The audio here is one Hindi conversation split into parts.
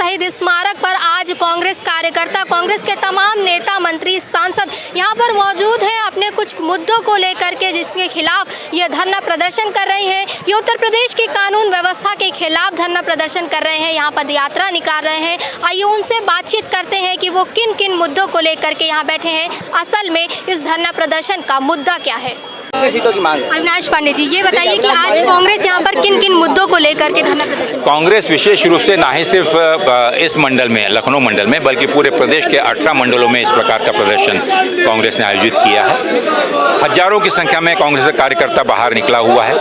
शहीद स्मारक पर आज कांग्रेस कार्यकर्ता, कांग्रेस के तमाम नेता, मंत्री, सांसद यहाँ पर मौजूद हैं अपने कुछ मुद्दों को लेकर के, जिसके खिलाफ ये धरना प्रदर्शन कर रहे हैं। ये उत्तर प्रदेश की कानून व्यवस्था के खिलाफ धरना प्रदर्शन कर रहे हैं, यहाँ पद यात्रा निकाल रहे हैं। आइए उनसे बातचीत करते हैं कि वो किन किन मुद्दों को लेकर के यहाँ बैठे हैं। असल में इस धरना प्रदर्शन का मुद्दा क्या है? सीटों की मांग है। अविनाश पांडे जी, ये बताइए कि आज कांग्रेस यहाँ पर किन किन मुद्दों को लेकर के धरना प्रदर्शन? कांग्रेस विशेष रूप से ना ही सिर्फ इस मंडल में, लखनऊ मंडल में, बल्कि पूरे प्रदेश के 18 मंडलों में इस प्रकार का प्रदर्शन कांग्रेस ने आयोजित किया है। हजारों की संख्या में कांग्रेस का कार्यकर्ता बाहर निकला हुआ है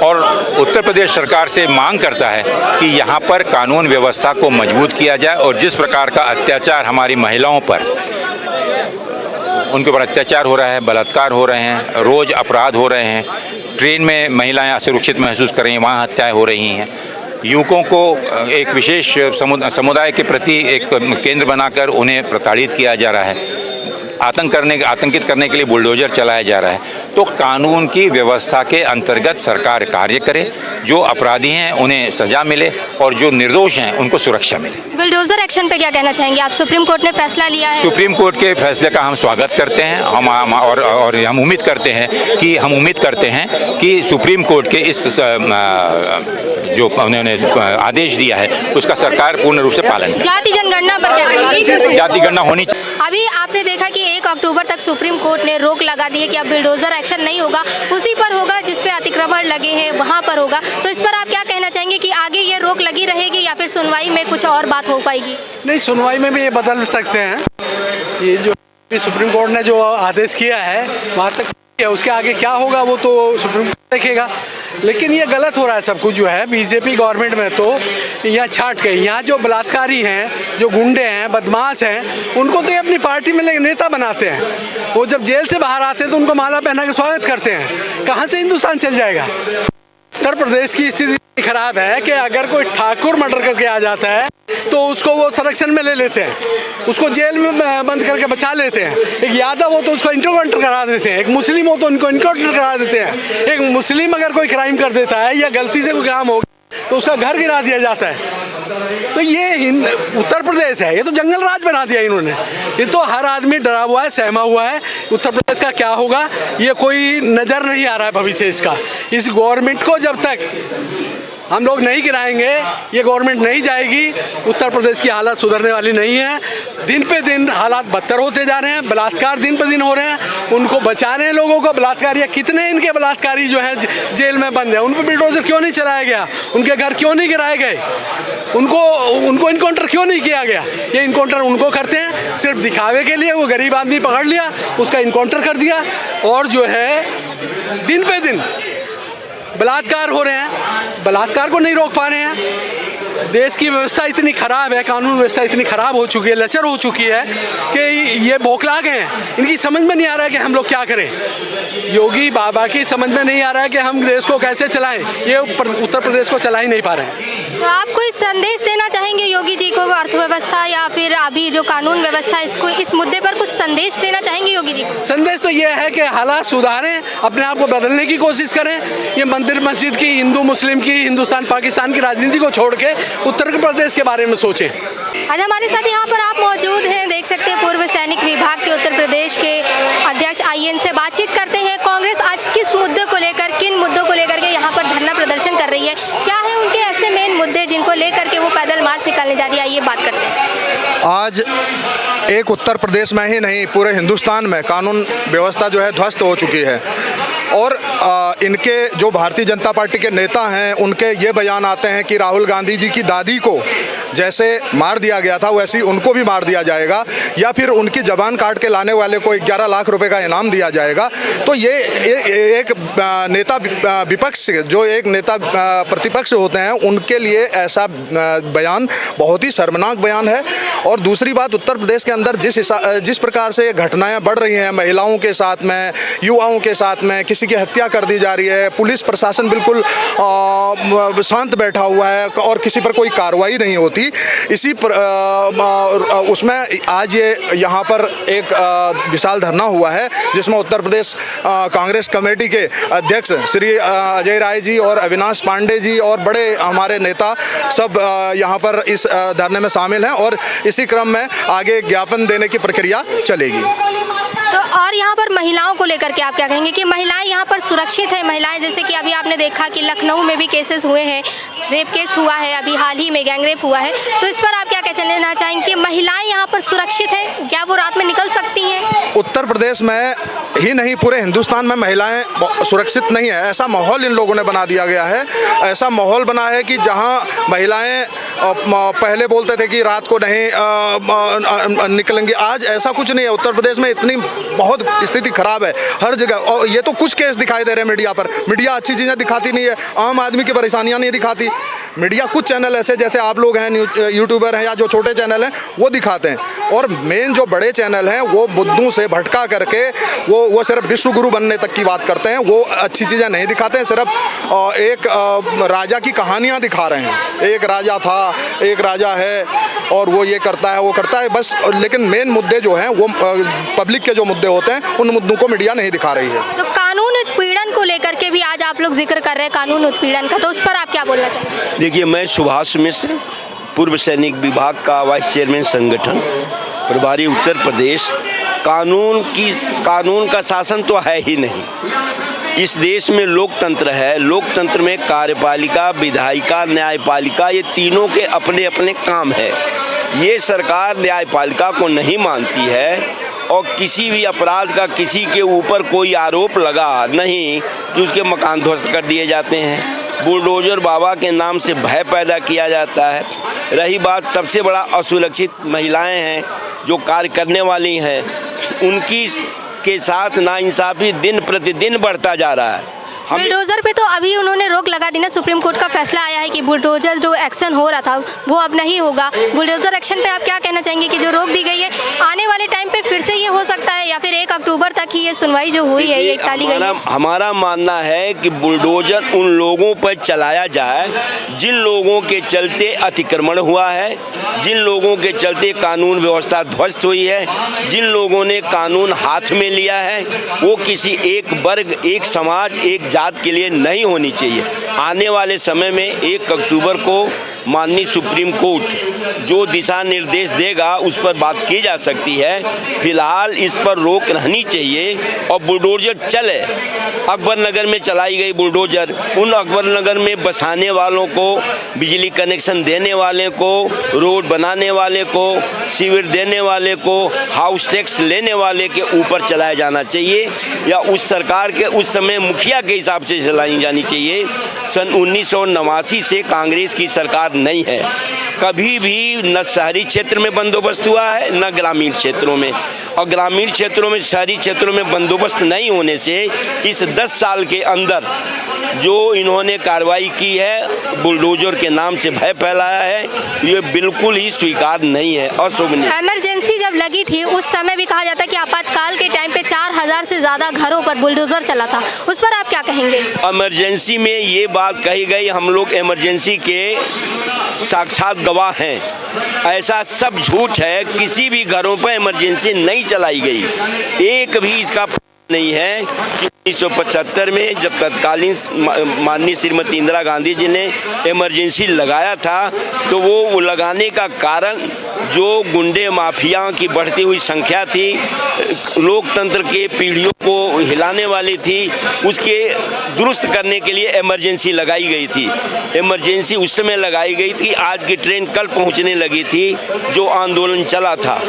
और उत्तर प्रदेश सरकार से मांग करता है कि यहाँ पर कानून व्यवस्था को मजबूत किया जाए और जिस प्रकार का अत्याचार हमारी महिलाओं पर, उनके ऊपर अत्याचार हो रहा है, बलात्कार हो रहे हैं, रोज अपराध हो रहे हैं, ट्रेन में महिलाएं असुरक्षित महसूस कर रही हैं, वहाँ हत्याएं हो रही हैं, युवकों को एक विशेष समुदाय के प्रति एक केंद्र बनाकर उन्हें प्रताड़ित किया जा रहा है, आतंकित करने के लिए बुलडोजर चलाया जा रहा है। तो कानून की व्यवस्था के अंतर्गत सरकार कार्य करे, जो अपराधी हैं उन्हें सजा मिले और जो निर्दोष हैं उनको सुरक्षा मिले। बुलडोजर एक्शन पे क्या कहना चाहेंगे आप? सुप्रीम कोर्ट ने फैसला लिया है। सुप्रीम कोर्ट के फैसले का हम स्वागत करते हैं। हम उम्मीद करते हैं कि सुप्रीम कोर्ट के इस जो उन्होंने आदेश दिया है उसका सरकार पूर्ण रूप से पालन करे। जाति जनगणना पर क्या कहेंगे? जाति गणना होनी चाहिए। अभी आपने देखा कि 1 अक्टूबर तक सुप्रीम कोर्ट ने रोक लगा दी है कि अब बुलडोजर एक्शन नहीं होगा, उसी पर होगा जिस पे अतिक्रमण लगे हैं वहाँ पर होगा। तो इस पर आप क्या कहना चाहेंगे कि आगे ये रोक लगी रहेगी या फिर सुनवाई में कुछ और बात हो पाएगी? नहीं, सुनवाई में भी ये बदल सकते हैं। ये जो सुप्रीम कोर्ट ने जो आदेश किया है वहाँ तक है, उसके आगे क्या होगा वो तो सुप्रीम कोर्ट देखेगा। लेकिन ये गलत हो रहा है सब कुछ जो है बीजेपी गवर्नमेंट में। तो यहाँ छाट के यहाँ जो बलात्कारी हैं, जो गुंडे हैं, बदमाश हैं, उनको तो ये अपनी पार्टी में नेता बनाते हैं। वो जब जेल से बाहर आते हैं तो उनको माला पहना के स्वागत करते हैं। कहाँ से हिंदुस्तान चल जाएगा? उत्तर प्रदेश की स्थिति खराब है कि अगर कोई ठाकुर मर्डर करके आ जाता है तो उसको वो संरक्षण में ले लेते हैं, उसको जेल में बंद करके बचा लेते हैं। एक यादव हो तो उसको इनकाउंटर करा देते हैं, एक मुस्लिम हो तो उनको इनकाउंटर करा देते हैं। एक मुस्लिम अगर कोई क्राइम कर देता है या गलती से कोई काम हो तो उसका घर गिरा दिया जाता है। तो ये उत्तर प्रदेश है, ये तो जंगल राज बना दिया इन्होंने। ये तो हर आदमी डरा हुआ है, सहमा हुआ है। उत्तर प्रदेश का क्या होगा ये कोई नज़र नहीं आ रहा है भविष्य इसका। इस गवर्नमेंट को जब तक हम लोग नहीं गिराएंगे, ये गवर्नमेंट नहीं जाएगी, उत्तर प्रदेश की हालत सुधरने वाली नहीं है। दिन पे दिन हालात बदतर होते जा रहे हैं, बलात्कार दिन पे दिन हो रहे हैं, उनको बचा रहे हैं लोगों को। बलात्कारियाँ कितने इनके बलात्कारी जो हैं जेल में बंद है, उन पर बुलडोजर क्यों नहीं चलाया गया? उनके घर क्यों नहीं गिराए गए? उनको इनकाउंटर क्यों नहीं किया गया? ये इनकाउंटर उनको करते हैं सिर्फ दिखावे के लिए। वो गरीब आदमी पकड़ लिया, उसका इनकाउंटर कर दिया और जो है दिन पे दिन बलात्कार हो रहे हैं, बलात्कार को नहीं रोक पा रहे हैं। देश की व्यवस्था इतनी खराब है, कानून व्यवस्था इतनी खराब हो चुकी है, लचर हो चुकी है कि ये बौखला गए हैं। इनकी समझ में नहीं आ रहा है कि हम लोग क्या करें। योगी बाबा की समझ में नहीं आ रहा है कि हम देश को कैसे चलाएं। ये उत्तर प्रदेश को चला ही नहीं पा रहे हैं। तो आप कोई संदेश देना चाहेंगे योगी जी को, अर्थव्यवस्था या फिर अभी जो कानून व्यवस्था, इसको इस मुद्दे पर कुछ संदेश देना चाहेंगे योगी जी को? संदेश तो ये है कि हालात सुधारें, अपने आप को बदलने की कोशिश करें। ये मंदिर मस्जिद की, हिंदू मुस्लिम की, हिंदुस्तान पाकिस्तान की राजनीति को छोड़ के उत्तर प्रदेश के बारे में सोचें। आज हमारे साथ यहाँ पर आप मौजूद हैं, देख सकते हैं पूर्व सैनिक विभाग के उत्तर प्रदेश के अध्यक्ष। आइए इनसे बातचीत करते हैं। कांग्रेस आज किस मुद्दे को लेकर, किन मुद्दों को लेकर के यहाँ पर धरना प्रदर्शन कर रही है? क्या है उनके ऐसे मेन मुद्दे जिनको लेकर के वो पैदल मार्च निकालने जा रही है? आइए बात करते हैं। आज एक उत्तर प्रदेश में ही नहीं, पूरे हिंदुस्तान में कानून व्यवस्था जो है ध्वस्त हो चुकी है और इनके जो भारतीय जनता पार्टी के नेता हैं उनके ये बयान आते हैं कि राहुल गांधी जी की दादी को जैसे मार दिया गया था वैसे ही उनको भी मार दिया जाएगा, या फिर उनकी जबान काट के लाने वाले को 11 लाख रुपए का इनाम दिया जाएगा। तो ये एक नेता विपक्ष, जो एक नेता प्रतिपक्ष होते हैं, उनके लिए ऐसा बयान बहुत ही शर्मनाक बयान है। और दूसरी बात, उत्तर प्रदेश के अंदर जिस प्रकार से घटनाएं बढ़ रही हैं महिलाओं के साथ में, युवाओं के साथ में, किसी किसी की हत्या कर दी जा रही है, पुलिस प्रशासन बिल्कुल शांत बैठा हुआ है और किसी पर कोई कार्रवाई नहीं होती। इसी पर उसमें आज ये यहाँ पर एक विशाल धरना हुआ है जिसमें उत्तर प्रदेश कांग्रेस कमेटी के अध्यक्ष श्री अजय राय जी और अविनाश पांडे जी और बड़े हमारे नेता सब यहाँ पर इस धरने में शामिल हैं और इसी क्रम में आगे ज्ञापन देने की प्रक्रिया चलेगी। तो और यहाँ पर महिलाओं को लेकर के आप क्या कहेंगे कि महिलाएं यहाँ पर सुरक्षित है? महिलाएं जैसे कि अभी आपने देखा कि लखनऊ में भी केसेस हुए हैं, रेप केस हुआ है, अभी हाल ही में गैंग रेप हुआ है, तो इस पर आप क्या कहना चाहेंगे कि महिलाएं यहाँ पर सुरक्षित हैं? क्या वो रात में निकल सकती हैं? उत्तर प्रदेश में ही नहीं पूरे हिंदुस्तान में महिलाएं सुरक्षित नहीं है। ऐसा माहौल इन लोगों ने बना दिया गया है, ऐसा माहौल बना है कि जहां महिलाएं पहले बोलते थे कि रात को नहीं निकलेंगी, आज ऐसा कुछ नहीं है। उत्तर प्रदेश में इतनी बहुत स्थिति खराब है हर जगह, और ये तो कुछ केस दिखाई दे रहे हैं मीडिया पर। मीडिया अच्छी चीज़ें दिखाती नहीं है, आम आदमी की परेशानियां नहीं दिखाती। मीडिया कुछ चैनल ऐसे जैसे आप लोग हैं, यूट्यूबर हैं या जो छोटे चैनल हैं वो दिखाते हैं, और मेन जो बड़े चैनल हैं वो बुद्धू से भटका करके वो सिर्फ विश्व गुरु बनने तक की बात करते हैं। वो अच्छी चीज़ें नहीं दिखाते हैं, सिर्फ एक राजा की कहानियाँ दिखा रहे हैं। एक राजा था, एक राजा है और वो ये करता है वो करता है बस। लेकिन मेन मुद्दे जो हैं वो पब्लिक के जो मुद्दे होते हैं उन मुद्दों को मीडिया नहीं दिखा रही है। तो कानून उत्पीड़न को लेकर के भी आज आप लोग जिक्र कर रहे हैं, कानून उत्पीड़न का, तो उस पर आप क्या बोलना चाहेंगे? देखिए, मैं सुभाष मिश्र, पूर्व सैनिक विभाग का वाइस चेयरमैन संगठन प्रभारी उत्तर प्रदेश। कानून का शासन तो है ही नहीं। इस देश में लोकतंत्र है, लोकतंत्र में कार्यपालिका, विधायिका, न्यायपालिका, ये तीनों के अपने अपने काम है। ये सरकार न्यायपालिका को नहीं मानती है और किसी भी अपराध का किसी के ऊपर कोई आरोप लगा नहीं कि उसके मकान ध्वस्त कर दिए जाते हैं। बुलडोजर बाबा के नाम से भय पैदा किया जाता है। रही बात सबसे बड़ा असुरक्षित महिलाएं हैं जो कार्य करने वाली हैं, उनकी के साथ नाइंसाफ़ी दिन प्रतिदिन बढ़ता जा रहा है। बुलडोजर पे तो अभी उन्होंने रोक लगा दी ना, सुप्रीम कोर्ट का फैसला आया है कि बुलडोजर जो एक्शन हो रहा था वो अब नहीं होगा। बुलडोजर एक्शन पे आप क्या कहना चाहेंगे कि जो रोक दी गई है आने वाले टाइम पे फिर से ये हो सकता है, या फिर 1 अक्टूबर तक ही ये सुनवाई जो हुई है ये टाली गई है? हमारा मानना है कि बुलडोजर उन लोगों पर चलाया जाए जिन लोगों के चलते अतिक्रमण हुआ है, जिन लोगों के चलते कानून व्यवस्था ध्वस्त हुई है, जिन लोगों ने कानून हाथ में लिया है। वो किसी एक वर्ग, एक समाज, एक जात के लिए नहीं होनी चाहिए। आने वाले समय में 1 अक्टूबर को माननीय सुप्रीम कोर्ट जो दिशा निर्देश देगा उस पर बात की जा सकती है। फिलहाल इस पर रोक रहनी चाहिए और बुलडोजर चले। अकबर नगर में चलाई गई बुलडोजर, उन अकबर नगर में बसाने वालों को, बिजली कनेक्शन देने वाले को, रोड बनाने वाले को, सीवर देने वाले को, हाउस टैक्स लेने वाले के ऊपर चलाया जाना चाहिए, या उस सरकार के उस समय मुखिया के हिसाब से चलाई जानी चाहिए। सन 1989 से कांग्रेस की सरकार नहीं है, कभी भी न शहरी क्षेत्र में बंदोबस्त हुआ है न ग्रामीण क्षेत्रों में, और ग्रामीण क्षेत्रों में, शहरी क्षेत्रों में बंदोबस्त नहीं होने से इस 10 साल के अंदर जो इन्होंने कार्रवाई की है, बुलडोजर के नाम से भय फैलाया है, ये बिल्कुल ही स्वीकार नहीं है, अशोभनीय। इमरजेंसी जब लगी थी उस समय भी कहा जाता है कि आपातकाल के टाइम पे 4000 से ज़्यादा घरों पर बुलडोजर चला था, उस पर आप क्या कहेंगे? इमरजेंसी में ये बात कही गई, हम लोग इमरजेंसी के साक्षात गवाह हैं। ऐसा सब झूठ है, किसी भी घरों पर इमरजेंसी नहीं चलाई गई। एक भी इसका नहीं है कि 1975 में जब तत्कालीन माननीय श्रीमती इंदिरा गांधी जी ने इमरजेंसी लगाया था तो वो लगाने का कारण जो गुंडे माफिया की बढ़ती हुई संख्या थी, लोकतंत्र के पीढ़ियों को हिलाने वाली थी, उसके दुरुस्त करने के लिए इमरजेंसी लगाई गई थी। इमरजेंसी उस समय लगाई गई थी, आज की ट्रेन कल पहुंचने लगी थी। जो आंदोलन चला था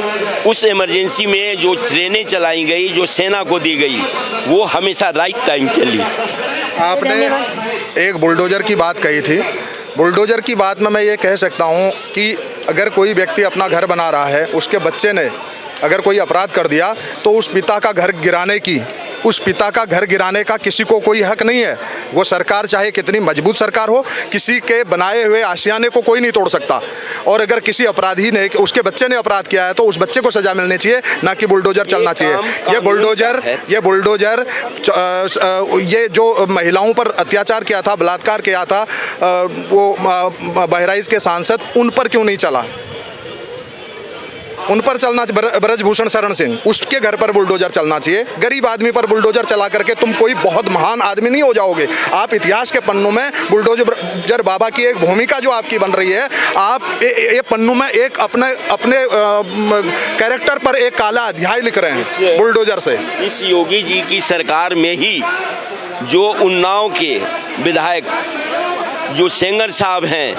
उस इमरजेंसी में जो ट्रेनें चलाई गई, जो सेना को दी गई, वो हमेशा राइट टाइम चली। आपने एक बुलडोजर की बात कही थी, बुलडोजर की बात में मैं ये कह सकता हूँ कि अगर कोई व्यक्ति अपना घर बना रहा है, उसके बच्चे ने अगर कोई अपराध कर दिया तो उस पिता का घर गिराने की उस पिता का घर गिराने का किसी को कोई हक नहीं है। वो सरकार चाहे कितनी मजबूत सरकार हो, किसी के बनाए हुए आशियाने को कोई नहीं तोड़ सकता। और अगर किसी अपराधी ने, उसके बच्चे ने अपराध किया है तो उस बच्चे को सजा मिलनी चाहिए, ना कि बुलडोजर चलना चाहिए। ये बुलडोजर ये जो महिलाओं पर अत्याचार किया था, बलात्कार किया था, वो बहराइच के सांसद, उन पर क्यों नहीं चला? उन पर चलना, ब्रजभूषण शरण सिंह, उसके घर पर बुलडोजर चलना चाहिए। गरीब आदमी पर बुलडोजर चला करके तुम कोई बहुत महान आदमी नहीं हो जाओगे। आप इतिहास के पन्नों में बुलडोजर बाबा की एक भूमिका जो आपकी बन रही है, आप ये पन्नों में एक अपने कैरेक्टर पर एक काला अध्याय लिख रहे हैं बुलडोजर से। इस योगी जी की सरकार में ही जो उन्नाव के विधायक जो सेंगर साहब हैं,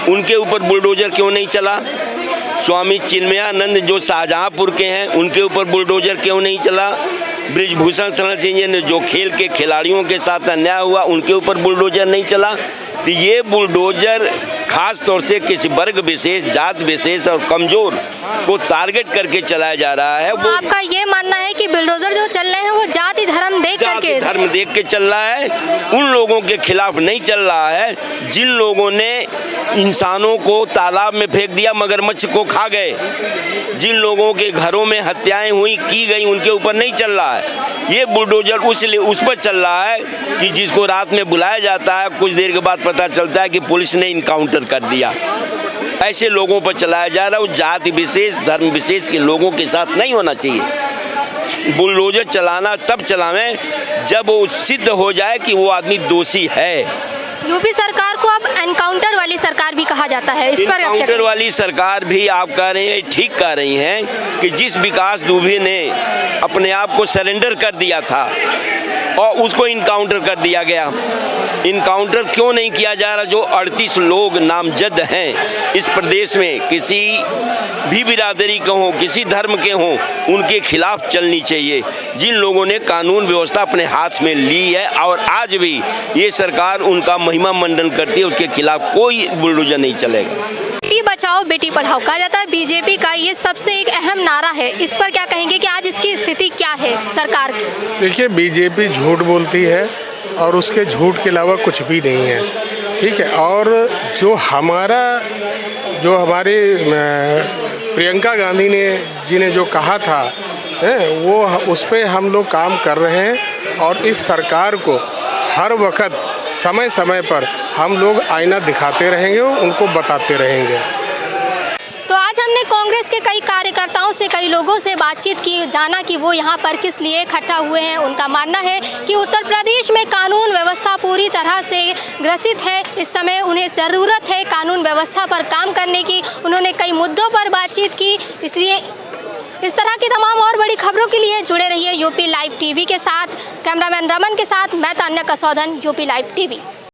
उनके ऊपर बुलडोजर क्यों नहीं चला? स्वामी चिन्मयानंद जो शाहजहांपुर के हैं, उनके ऊपर बुलडोजर क्यों नहीं चला? ब्रिजभूषण शरण सिंह जी ने जो खेल के खिलाड़ियों के साथ अन्याय हुआ, उनके ऊपर बुलडोजर नहीं चला। तो ये बुलडोजर खास तौर से किसी वर्ग विशेष, जात विशेष और कमजोर को टारगेट करके चलाया जा रहा है। वो आपका ये मानना है कि बुलडोजर जो चल रहे हैं वो जाति धर्म देख के चल रहा है, उन लोगों के खिलाफ नहीं चल रहा है जिन लोगों ने इंसानों को तालाब में फेंक दिया, मगरमच्छ को खा गए, जिन लोगों के घरों में हत्याएं हुई की गई, उनके ऊपर नहीं चल रहा है। ये बुलडोजर उस पर चल रहा है कि जिसको रात में बुलाया जाता है, कुछ देर के बाद पता चलता है कि पुलिस ने इनकाउंटर कर दिया। ऐसे लोगों पर चलाया जा रहा है। वो जाति विशेष, धर्म विशेष के लोगों के साथ नहीं होना चाहिए। बुलडोजर चलाना तब चलावें जब वो सिद्ध हो जाए कि वो आदमी दोषी है। यूपी सरकार को अब एनकाउंटर वाली सरकार भी कहा जाता है, इस पर एनकाउंटर वाली सरकार भी आप कह रहे हैं, ठीक कह रही हैं कि जिस विकास दुबे ने अपने आप को सरेंडर कर दिया था और उसको इनकाउंटर कर दिया गया। इनकाउंटर क्यों नहीं किया जा रहा? जो 38 लोग नामजद हैं इस प्रदेश में, किसी भी बिरादरी के हों, किसी धर्म के हों, उनके खिलाफ चलनी चाहिए। जिन लोगों ने कानून व्यवस्था अपने हाथ में ली है और आज भी ये सरकार उनका महिमा मंडन करती है, उसके खिलाफ कोई बुलडोजर नहीं चलेगा। बेटी बचाओ बेटी पढ़ाओ कहा जाता है, बीजेपी का ये सबसे एक अहम नारा है। इस पर क्या कहेंगे कि आज इसकी स्थिति क्या है सरकार की? देखिए, बीजेपी झूठ बोलती है और उसके झूठ के अलावा कुछ भी नहीं है, ठीक है। और जो हमारे प्रियंका गांधी जी ने जो कहा था, वो उस पर हम लोग काम कर रहे हैं और इस सरकार को हर वक्त समय समय पर हम लोग आईना दिखाते रहेंगे, उनको बताते रहेंगे। तो आज हमने कांग्रेस के कई कार्यकर्ताओं से, कई लोगों से बातचीत की, जाना कि वो यहाँ पर किस लिए इकट्ठा हुए हैं। उनका मानना है कि उत्तर प्रदेश में कानून व्यवस्था पूरी तरह से ग्रसित है। इस समय उन्हें ज़रूरत है कानून व्यवस्था पर काम करने की। उन्होंने कई मुद्दों पर बातचीत की। इसलिए इस तरह की तमाम और बड़ी खबरों के लिए जुड़े रहिए यूपी लाइव टीवी के साथ। कैमरामैन रमन के साथ मैं Tanya Kasaudhan, UP live TV.